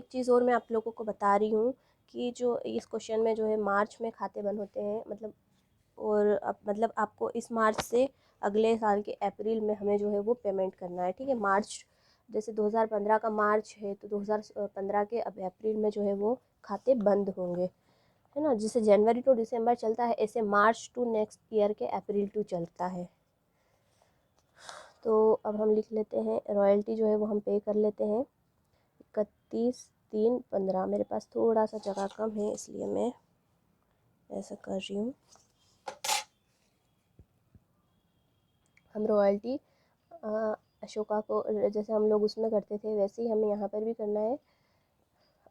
एक चीज़ और मैं आप लोगों को बता रही हूँ कि जो इस क्वेश्चन में जो है मार्च में खाते बंद होते हैं, मतलब और अब मतलब आपको इस मार्च से अगले साल के अप्रैल में हमें जो है वो पेमेंट करना है, ठीक है। मार्च जैसे 2015 का मार्च है तो 2015 के अब अप्रैल में जो है वो खाते बंद होंगे, है ना। जैसे जनवरी टू दिसंबर चलता है, ऐसे मार्च टू नेक्स्ट ईयर के अप्रैल टू चलता है। तो अब हम लिख लेते हैं रॉयल्टी जो है वो हम पे कर लेते हैं 31/3/15। मेरे पास थोड़ा सा जगह कम है इसलिए मैं ऐसा कर रही हूँ। हम रॉयल्टी अशोका को जैसे हम लोग उसमें करते थे वैसे ही हमें यहाँ पर भी करना है।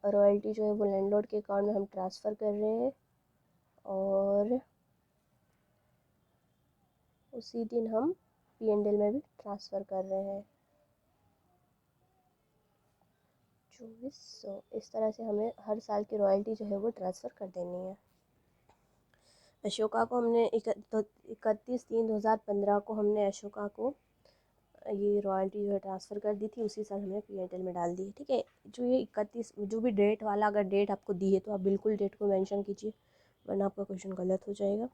रॉयल्टी जो है वो लैंडलॉर्ड के अकाउंट में हम ट्रांसफ़र कर रहे हैं और उसी दिन हम P&L में भी ट्रांसफ़र कर रहे हैं 2400। इस तरह से हमें हर साल की रॉयल्टी जो है वो ट्रांसफ़र कर देनी है। अशोका को हमने 31/3/2015 को हमने अशोका को ये रॉयल्टी जो है ट्रांसफ़र कर दी थी, उसी साल हमने P&L में डाल दी, ठीक है। जो ये 31 जो भी डेट वाला अगर डेट आपको दी है तो आप बिल्कुल डेट को मेंशन कीजिए, वरना आपका क्वेश्चन गलत हो जाएगा।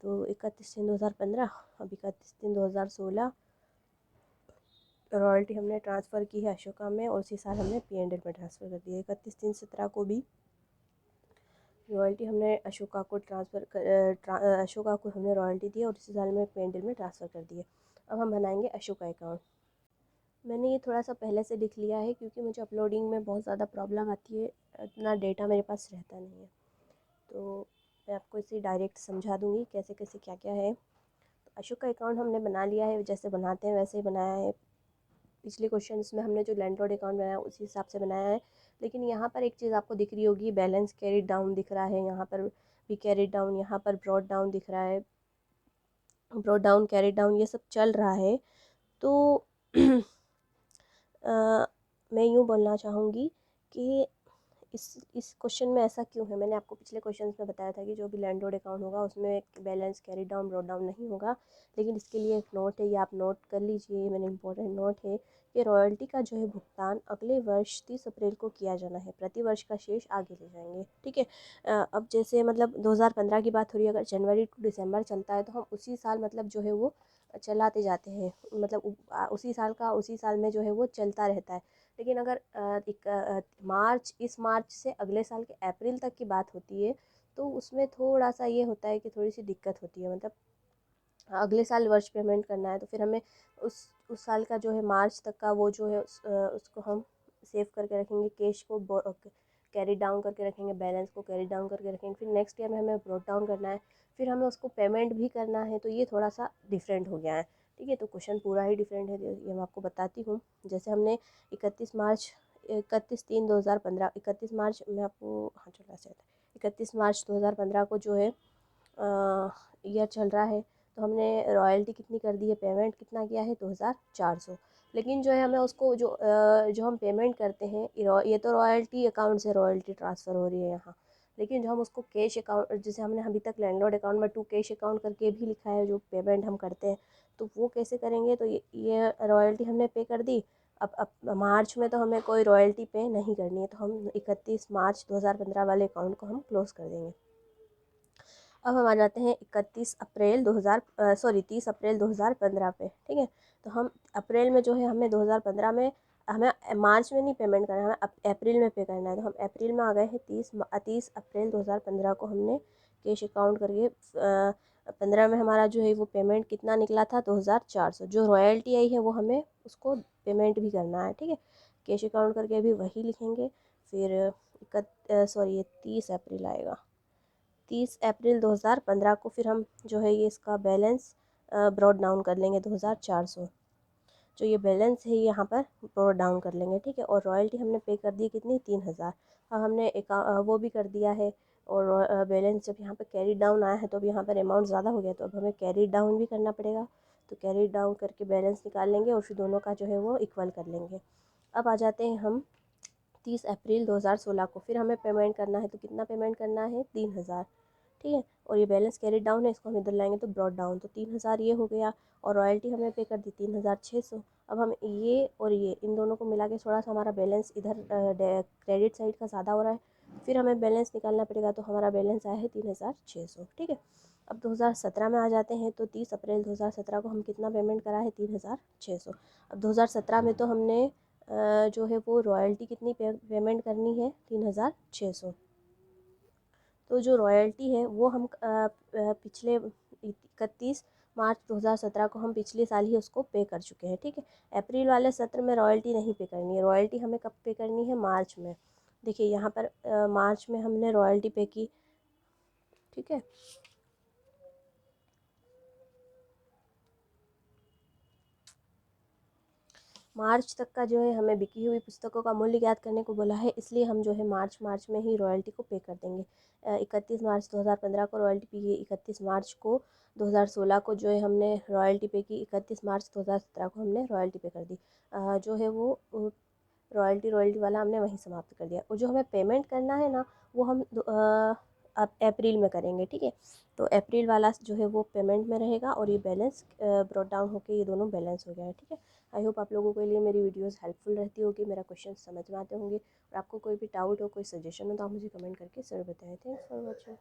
तो 31/3/2015, अब 31/3/2016 रॉयल्टी हमने ट्रांसफ़र की है अशोका में और उसी साल हमने P&L में ट्रांसफ़र कर दी है। 31/3/17 को भी रॉयल्टी हमने अशोका को अशोका को हमने रॉयल्टी दी और इसी साल में P&L में ट्रांसफ़र कर दी है। अब हम बनाएंगे अशोका अकाउंट। मैंने ये थोड़ा सा पहले से लिख लिया है क्योंकि मुझे अपलोडिंग में बहुत ज़्यादा प्रॉब्लम आती है, इतना डेटा मेरे पास रहता नहीं है। तो मैं आपको इसे डायरेक्ट समझा दूँगी कैसे कैसे क्या क्या है। तो अशोका अकाउंट हमने बना लिया है, जैसे बनाते हैं वैसे ही बनाया है। पिछले क्वेश्चन में हमने जो लैंडलॉर्ड अकाउंट बनाया उसी हिसाब से बनाया है। लेकिन यहाँ पर एक चीज़ आपको दिख रही होगी, बैलेंस कैरिड डाउन दिख रहा है, यहाँ पर भी कैरिड डाउन, यहाँ पर ब्रॉड डाउन दिख रहा है, ब्रॉड डाउन कैरिड डाउन ये सब चल रहा है। तो मैं यूँ बोलना चाहूँगी कि इस क्वेश्चन में ऐसा क्यों है। मैंने आपको पिछले क्वेश्चन में बताया था कि जो भी लैंडलॉर्ड अकाउंट होगा उसमें balance carry down brought down नहीं होगा। लेकिन इसके लिए एक नोट है, ये आप नोट कर लीजिए, ये मैंने इंपॉर्टेंट नोट है कि रॉयल्टी का जो है भुगतान अगले वर्ष 30 अप्रैल को किया जाना है, प्रति वर्ष का शेष आगे ले जाएंगे, ठीक है। अब जैसे मतलब 2015 की बात हो रही है, अगर जनवरी टू दिसंबर चलता है तो हम उसी साल मतलब जो है वो चलाते जाते हैं, मतलब उसी साल का उसी साल में जो है वो चलता रहता है। लेकिन अगर इस मार्च से अगले साल के अप्रैल तक की बात होती है तो उसमें थोड़ा सा ये होता है कि थोड़ी सी दिक्कत होती है। मतलब अगले साल वर्ष पेमेंट करना है तो फिर हमें उस साल का जो है मार्च तक का वो जो है उसको हम सेव करके रखेंगे, कैश को कैरी डाउन करके रखेंगे, बैलेंस को कैरी डाउन करके रखेंगे। फिर नेक्स्ट ईयर में हमें ब्रॉट डाउन करना है, फिर हमें उसको पेमेंट भी करना है। तो ये थोड़ा सा डिफरेंट हो गया है, ठीक है। तो क्वेश्चन पूरा ही डिफरेंट है, ये मैं आपको बताती हूँ। जैसे हमने 31 मार्च में आपको, हाँ चला से 31 मार्च 2015 को जो है ईयर चल रहा है तो हमने रॉयल्टी कितनी कर दी है, पेमेंट कितना किया है 2400। लेकिन जो है हमें उसको जो हम पेमेंट करते हैं ये तो रॉयल्टी अकाउंट से रॉयल्टी ट्रांसफ़र हो रही है यहाँ। लेकिन जो हम उसको कैश अकाउंट, जैसे हमने अभी तक लैंडलॉर्ड अकाउंट में टू कैश अकाउंट करके भी लिखा है जो पेमेंट हम करते हैं, तो वो कैसे करेंगे। तो ये रॉयल्टी हमने पे कर दी। अब मार्च में तो हमें कोई रॉयल्टी पे नहीं करनी है, तो हम 31 मार्च 2015 वाले अकाउंट को हम क्लोज़ कर देंगे। अब हम आ जाते हैं 30 अप्रैल 2015 पे, ठीक है। तो हम अप्रैल में जो है हमें 2015 में हमें मार्च में नहीं पेमेंट करना है, हमें अप्रैल में पे करना है। तो हम अप्रैल में आ गए हैं 30 अप्रैल 2015 को हमने कैश अकाउंट करके 15 में हमारा जो है वो पेमेंट कितना निकला था 2400। जो रॉयल्टी आई है वो हमें उसको पेमेंट भी करना है, ठीक है। कैश अकाउंट करके अभी वही लिखेंगे। फिर 30 अप्रैल आएगा, 30 अप्रैल 2015 को फिर हम जो है ये इसका बैलेंस ब्रॉड डाउन कर लेंगे 2400। जो ये बैलेंस है यहाँ पर ब्रॉड डाउन कर लेंगे, ठीक है। और रॉयल्टी हमने पे कर दी कितनी 3000। अब हमने एक वो भी कर दिया है। और बैलेंस जब यहाँ पर कैरी डाउन आया है तो अब यहाँ पर अमाउंट ज़्यादा हो गया तो अब हमें कैरी डाउन भी करना पड़ेगा। तो कैरी डाउन करके बैलेंस निकाल लेंगे और फिर दोनों का जो है वो इक्वल कर लेंगे। अब आ जाते हैं हम 30 अप्रैल 2016 को, फिर हमें पेमेंट करना है। तो कितना पेमेंट करना है 3000, ठीक है। और ये बैलेंस कैरी डाउन है, इसको हम इधर लाएंगे तो ब्रॉड डाउन, तो 3000 ये हो गया। और रॉयल्टी हमें पे कर दी 3600। अब हम ये और ये इन दोनों को मिला के थोड़ा सा हमारा बैलेंस इधर क्रेडिट साइड का ज़्यादा हो रहा है, फिर हमें बैलेंस निकालना पड़ेगा। तो हमारा बैलेंस आया है 3600, ठीक है। अब 2017 में आ जाते हैं, तो 30 अप्रैल 2017 को हम कितना पेमेंट करा है, 3600। अब 2017 में तो हमने जो है वो रॉयल्टी कितनी पेमेंट करनी है, 3600। तो जो रॉयल्टी है वो हम पिछले 31 मार्च 2017 को हम पिछले साल ही उसको पे कर चुके हैं, ठीक है। अप्रैल वाले सत्र में रॉयल्टी नहीं पे करनी है, रॉयल्टी हमें कब पे करनी है, मार्च में। देखिए यहाँ पर मार्च में हमने रॉयल्टी पे की, ठीक है। मार्च तक का जो है हमें बिकी हुई पुस्तकों का मूल्य ज्ञात करने को बोला है, इसलिए हम जो है मार्च में ही रॉयल्टी को पे कर देंगे। 31 मार्च 2015 को रॉयल्टी पे की, 31 मार्च को 2016 को जो है हमने रॉयल्टी पे की, 31 मार्च 2017 को हमने रॉयल्टी पे कर दी। जो है वो रॉयल्टी वाला हमने वहीं समाप्त कर दिया। और जो हमें पेमेंट करना है ना, वो हम अब अप्रैल में करेंगे, ठीक है। तो अप्रैल वाला जो है वो पेमेंट में रहेगा, और ये बैलेंस ब्रॉट डाउन होकर ये दोनों बैलेंस हो गया है, ठीक है। आई होप आप लोगों के लिए मेरी वीडियोस हेल्पफुल रहती होगी, मेरा क्वेश्चन समझ में आते होंगे। और आपको कोई भी डाउट हो, कोई सजेशन हो, तो आप मुझे कमेंट करके ज़रूर बताएं। Thanks for watching.